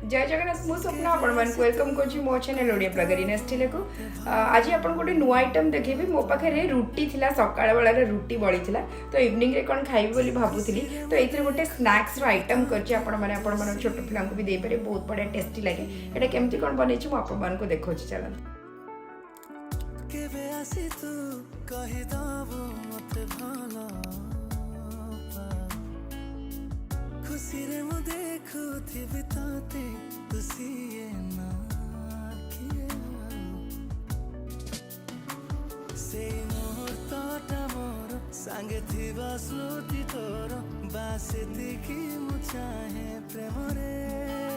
जय जगन्नाथ मु स्वप्ना आपण मान वेलकम करछि मो चैनल ओडिया ब्लॉगर इनस्टिले को आज आपण गोटे नुआ आइटम देखेबी मो पाखे रुटी थिला सकाळ बेला रुटी बळी थिला तो इवनिंग रे कोन खाइबी बोली भाबुथिली तो एथरे गोटे स्नैक्स रो आइटम करछि आपण माने छोट पिला को भी दे पारे बहुत बढ़िया टेस्टी लागे एटा केमती कोन बनेछि मो आपण मान को देखोछि चलन केबे आसी तू कहि दबो मते भाला खुशी रे मु देखु थी बिताते तुसी ये ना किए से मुहूर्तटा मोर संगे थिबा स्मृति तोर बासे देखि मु चाहे प्रेम रे